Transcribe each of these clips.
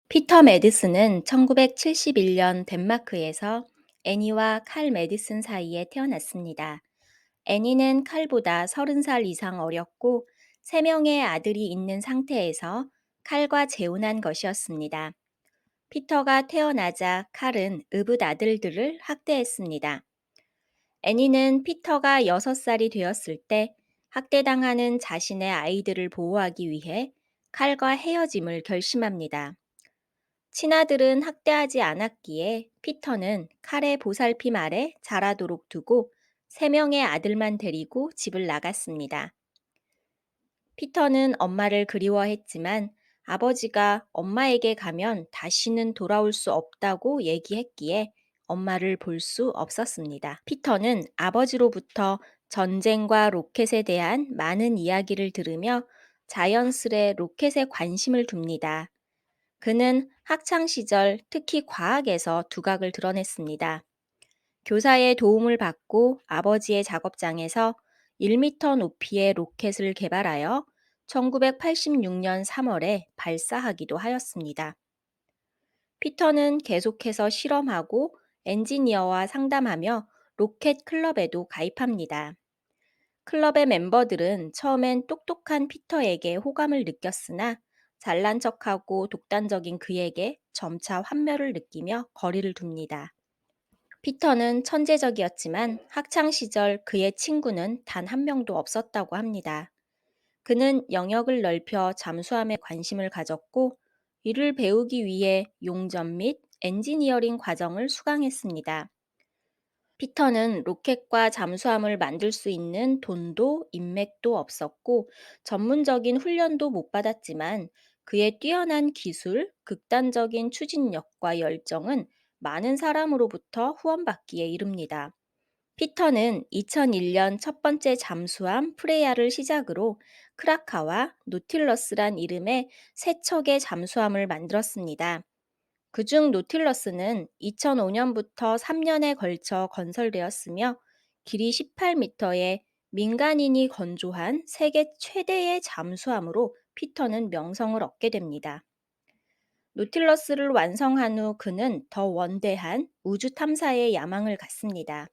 피터 매디슨은 1971년 덴마크에서 애니와 칼 매디슨 사이에 태어났습니다. 애니는 칼보다 30살 이상 어렸고 3명의 아들이 있는 상태에서 칼과 재혼한 것이었습니다. 피터가 태어나자 칼은 의붓 아들들을 학대했습니다. 애니는 피터가 6살이 되었을 때 학대당하는 자신의 아이들을 보호하기 위해 칼과 헤어짐을 결심합니다. 친아들은 학대하지 않았기에 피터는 칼의 보살핌 아래 자라도록 두고 3명의 아들만 데리고 집을 나갔습니다. 피터는 엄마를 그리워했지만 아버지가 엄마에게 가면 다시는 돌아올 수 없다고 얘기했기에 엄마를 볼 수 없었습니다. 피터는 아버지로부터 전쟁과 로켓에 대한 많은 이야기를 들으며 자연스레 로켓에 관심을 둡니다. 그는 학창 시절 특히 과학에서 두각을 드러냈습니다. 교사의 도움을 받고 아버지의 작업장에서 1미터 높이의 로켓을 개발하여 1986년 3월에 발사하기도 하였습니다. 피터는 계속해서 실험하고 엔지니어와 상담하며 로켓 클럽에도 가입합니다. 클럽의 멤버들은 처음엔 똑똑한 피터에게 호감을 느꼈으나 잘난 척하고 독단적인 그에게 점차 환멸을 느끼며 거리를 둡니다. 피터는 천재적이었지만 학창 시절 그의 친구는 단 한 명도 없었다고 합니다. 그는 영역을 넓혀 잠수함에 관심을 가졌고 이를 배우기 위해 용접 및 엔지니어링 과정을 수강했습니다. 피터는 로켓과 잠수함을 만들 수 있는 돈도 인맥도 없었고 전문적인 훈련도 못 받았지만 그의 뛰어난 기술, 극단적인 추진력과 열정은 많은 사람으로부터 후원받기에 이릅니다. 피터는 2001년 첫 번째 잠수함 프레야를 시작으로 크라카와 노틸러스란 이름의 세 척의 잠수함을 만들었습니다. 그중 노틸러스는 2005년부터 3년에 걸쳐 건설되었으며 길이 18m의 민간인이 건조한 세계 최대의 잠수함으로 피터는 명성을 얻게 됩니다. 노틸러스를 완성한 후 그는 더 원대한 우주 탐사의 야망을 갖습니다.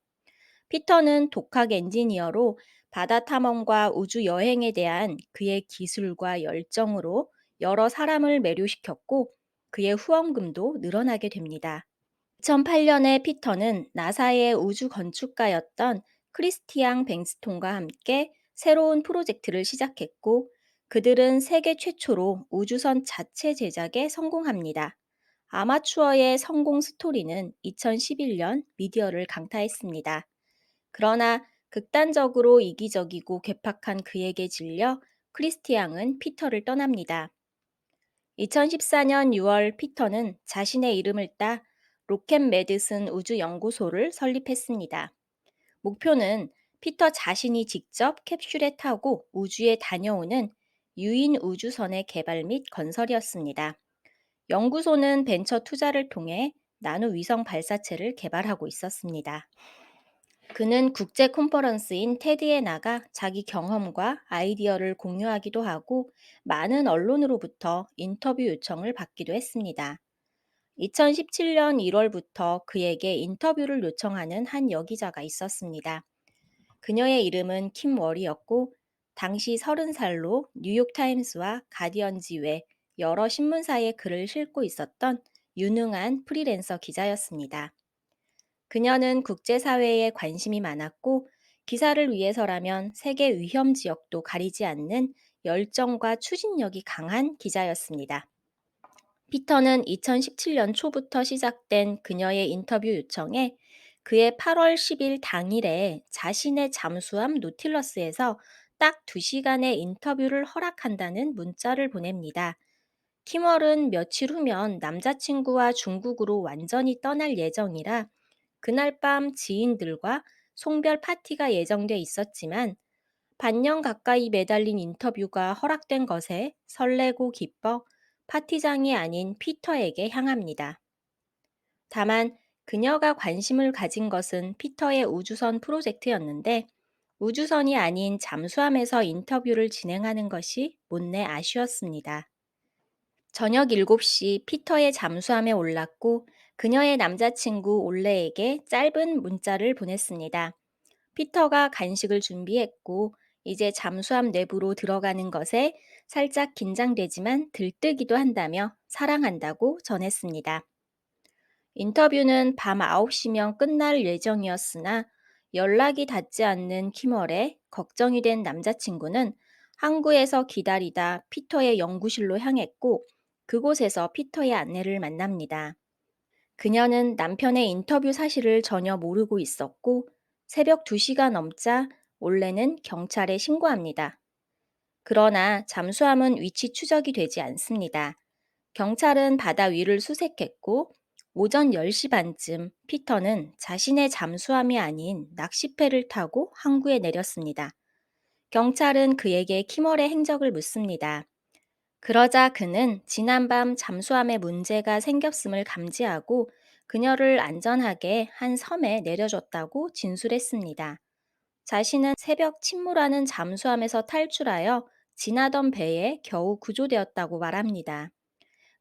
피터는 독학 엔지니어로 바다 탐험과 우주 여행에 대한 그의 기술과 열정으로 여러 사람을 매료시켰고 그의 후원금도 늘어나게 됩니다. 2008년에 피터는 나사의 우주 건축가였던 크리스티앙 뱅스톤과 함께 새로운 프로젝트를 시작했고 그들은 세계 최초로 우주선 자체 제작에 성공합니다. 아마추어의 성공 스토리는 2011년 미디어를 강타했습니다. 그러나 극단적으로 이기적이고 괴팍한 그에게 질려 크리스티앙은 피터를 떠납니다. 2014년 6월 피터는 자신의 이름을 따 로켓 매디슨 우주연구소를 설립했습니다. 목표는 피터 자신이 직접 캡슐에 타고 우주에 다녀오는 유인 우주선의 개발 및 건설이었습니다. 연구소는 벤처 투자를 통해 나노 위성 발사체를 개발하고 있었습니다. 그는 국제 컨퍼런스인 테드에 나가 자기 경험과 아이디어를 공유하기도 하고 많은 언론으로부터 인터뷰 요청을 받기도 했습니다. 2017년 1월부터 그에게 인터뷰를 요청하는 한 여기자가 있었습니다. 그녀의 이름은 킴 월이었고 당시 30살로 뉴욕타임스와 가디언지 외 여러 신문사에 글을 싣고 있었던 유능한 프리랜서 기자였습니다. 그녀는 국제사회에 관심이 많았고 기사를 위해서라면 세계 위험 지역도 가리지 않는 열정과 추진력이 강한 기자였습니다. 피터는 2017년 초부터 시작된 그녀의 인터뷰 요청에 그의 8월 10일 당일에 자신의 잠수함 노틸러스에서 딱 2시간의 인터뷰를 허락한다는 문자를 보냅니다. 키멀은 며칠 후면 남자친구와 중국으로 완전히 떠날 예정이라 그날 밤 지인들과 송별 파티가 예정돼 있었지만 반년 가까이 매달린 인터뷰가 허락된 것에 설레고 기뻐 파티장이 아닌 피터에게 향합니다. 다만 그녀가 관심을 가진 것은 피터의 우주선 프로젝트였는데 우주선이 아닌 잠수함에서 인터뷰를 진행하는 것이 못내 아쉬웠습니다. 저녁 7시 피터의 잠수함에 올랐고 그녀의 남자친구 올레에게 짧은 문자를 보냈습니다. 피터가 간식을 준비했고 이제 잠수함 내부로 들어가는 것에 살짝 긴장되지만 들뜨기도 한다며 사랑한다고 전했습니다. 인터뷰는 밤 9시면 끝날 예정이었으나 연락이 닿지 않는 키멀에 걱정이 된 남자친구는 항구에서 기다리다 피터의 연구실로 향했고 그곳에서 피터의 아내를 만납니다. 그녀는 남편의 인터뷰 사실을 전혀 모르고 있었고 새벽 2시가 넘자 올레는 경찰에 신고합니다. 그러나 잠수함은 위치 추적이 되지 않습니다. 경찰은 바다 위를 수색했고 오전 10시 반쯤 피터는 자신의 잠수함이 아닌 낚시배를 타고 항구에 내렸습니다. 경찰은 그에게 키멀의 행적을 묻습니다. 그러자 그는 지난밤 잠수함에 문제가 생겼음을 감지하고 그녀를 안전하게 한 섬에 내려줬다고 진술했습니다. 자신은 새벽 침몰하는 잠수함에서 탈출하여 지나던 배에 겨우 구조되었다고 말합니다.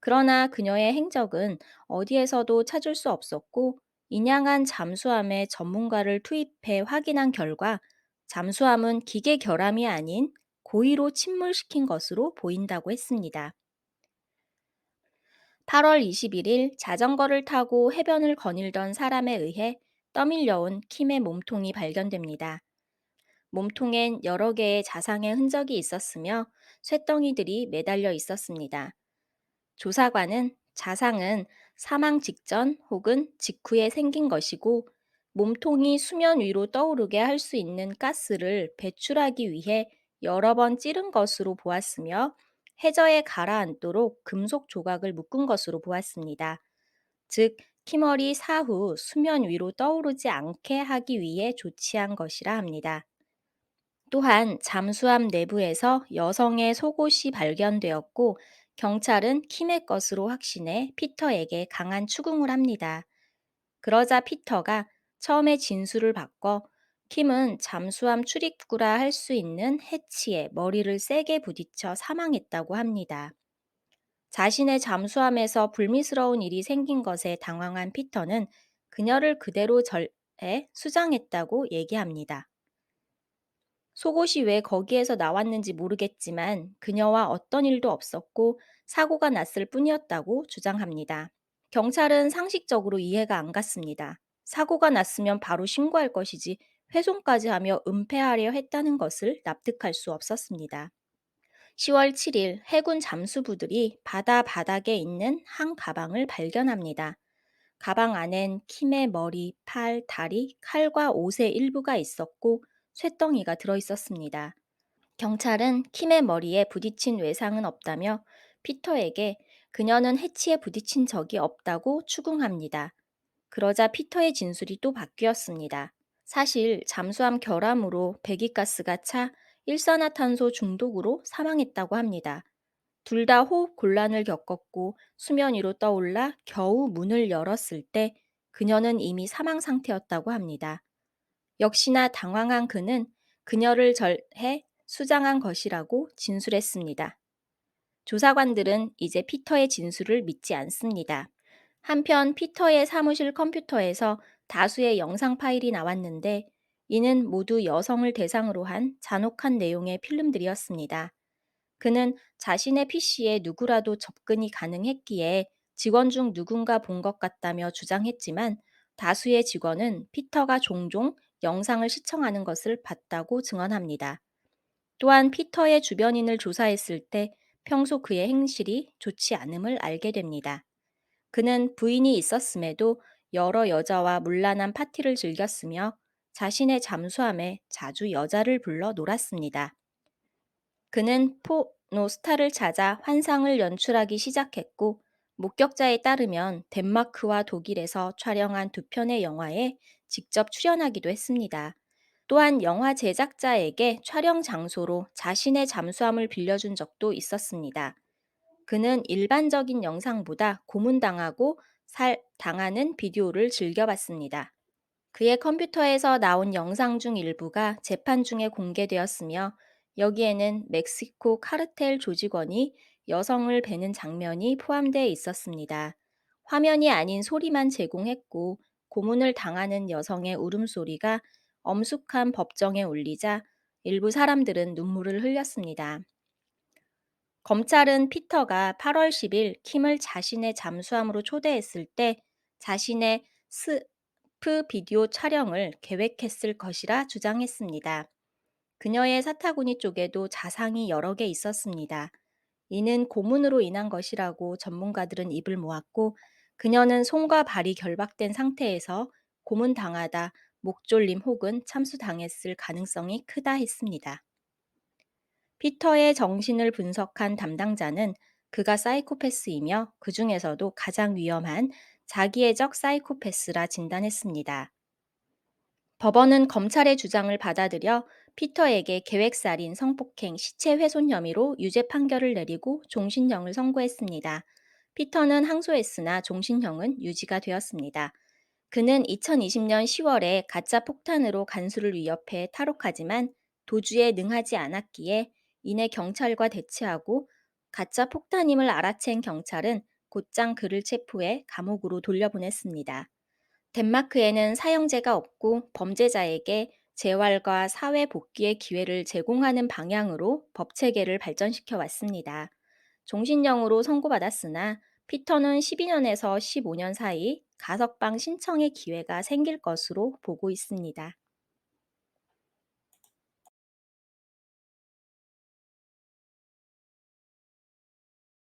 그러나 그녀의 행적은 어디에서도 찾을 수 없었고 인양한 잠수함에 전문가를 투입해 확인한 결과 잠수함은 기계 결함이 아닌 고의로 침몰시킨 것으로 보인다고 했습니다. 8월 21일 자전거를 타고 해변을 거닐던 사람에 의해 떠밀려온 킴의 몸통이 발견됩니다. 몸통엔 여러 개의 자상의 흔적이 있었으며 쇳덩이들이 매달려 있었습니다. 조사관은 자상은 사망 직전 혹은 직후에 생긴 것이고 몸통이 수면 위로 떠오르게 할 수 있는 가스를 배출하기 위해 여러 번 찌른 것으로 보았으며 해저에 가라앉도록 금속 조각을 묶은 것으로 보았습니다. 즉, 키멀이 사후 수면 위로 떠오르지 않게 하기 위해 조치한 것이라 합니다. 또한 잠수함 내부에서 여성의 속옷이 발견되었고 경찰은 킴의 것으로 확신해 피터에게 강한 추궁을 합니다. 그러자 피터가 처음에 진술을 바꿔 킴은 잠수함 출입구라 할 수 있는 해치에 머리를 세게 부딪혀 사망했다고 합니다. 자신의 잠수함에서 불미스러운 일이 생긴 것에 당황한 피터는 그녀를 그대로 절해 수장했다고 얘기합니다. 속옷이 왜 거기에서 나왔는지 모르겠지만 그녀와 어떤 일도 없었고 사고가 났을 뿐이었다고 주장합니다. 경찰은 상식적으로 이해가 안 갔습니다. 사고가 났으면 바로 신고할 것이지 훼손까지 하며 은폐하려 했다는 것을 납득할 수 없었습니다. 10월 7일 해군 잠수부들이 바다 바닥에 있는 한 가방을 발견합니다. 가방 안엔 킴의 머리, 팔, 다리, 칼과 옷의 일부가 있었고 쇳덩이가 들어 있었습니다. 경찰은 킴의 머리에 부딪힌 외상은 없다며 피터에게 그녀는 해치에 부딪힌 적이 없다고 추궁합니다. 그러자 피터의 진술이 또 바뀌었습니다. 사실 잠수함 결함으로 배기가스가 차 일산화탄소 중독으로 사망했다고 합니다. 둘 다 호흡 곤란을 겪었고 수면 위로 떠올라 겨우 문을 열었을 때 그녀는 이미 사망 상태였다고 합니다. 역시나 당황한 그는 그녀를 절해 수장한 것이라고 진술했습니다. 조사관들은 이제 피터의 진술을 믿지 않습니다. 한편 피터의 사무실 컴퓨터에서 다수의 영상 파일이 나왔는데 이는 모두 여성을 대상으로 한 잔혹한 내용의 필름들이었습니다. 그는 자신의 PC에 누구라도 접근이 가능했기에 직원 중 누군가 본 것 같다며 주장했지만 다수의 직원은 피터가 종종 영상을 시청하는 것을 봤다고 증언합니다. 또한 피터의 주변인을 조사했을 때 평소 그의 행실이 좋지 않음을 알게 됩니다. 그는 부인이 있었음에도 여러 여자와 문란한 파티를 즐겼으며 자신의 잠수함에 자주 여자를 불러 놀았습니다. 그는 포노 스타를 찾아 환상을 연출하기 시작했고 목격자에 따르면 덴마크와 독일에서 촬영한 두 편의 영화에 직접 출연하기도 했습니다. 또한 영화 제작자에게 촬영 장소로 자신의 잠수함을 빌려준 적도 있었습니다. 그는 일반적인 영상보다 고문당하고 당하는 비디오를 즐겨봤습니다. 그의 컴퓨터에서 나온 영상 중 일부가 재판 중에 공개되었으며 여기에는 멕시코 카르텔 조직원이 여성을 베는 장면이 포함되어 있었습니다. 화면이 아닌 소리만 제공했고 고문을 당하는 여성의 울음소리가 엄숙한 법정에 울리자 일부 사람들은 눈물을 흘렸습니다. 검찰은 피터가 8월 10일 킴을 자신의 잠수함으로 초대했을 때 자신의 스프 비디오 촬영을 계획했을 것이라 주장했습니다. 그녀의 사타구니 쪽에도 자상이 여러 개 있었습니다. 이는 고문으로 인한 것이라고 전문가들은 입을 모았고, 그녀는 손과 발이 결박된 상태에서 고문당하다 목 졸림 혹은 참수당했을 가능성이 크다 했습니다. 피터의 정신을 분석한 담당자는 그가 사이코패스이며 그 중에서도 가장 위험한 자기애적 사이코패스라 진단했습니다. 법원은 검찰의 주장을 받아들여 피터에게 계획살인, 성폭행, 시체 훼손 혐의로 유죄 판결을 내리고 종신형을 선고했습니다. 피터는 항소했으나 종신형은 유지가 되었습니다. 그는 2020년 10월에 가짜 폭탄으로 간수를 위협해 탈옥하지만 도주에 능하지 않았기에 이내 경찰과 대치하고 가짜 폭탄임을 알아챈 경찰은 곧장 그를 체포해 감옥으로 돌려보냈습니다. 덴마크에는 사형제가 없고 범죄자에게 재활과 사회 복귀의 기회를 제공하는 방향으로 법 체계를 발전시켜 왔습니다. 종신형으로 선고받았으나 피터는 12년에서 15년 사이 가석방 신청의 기회가 생길 것으로 보고 있습니다.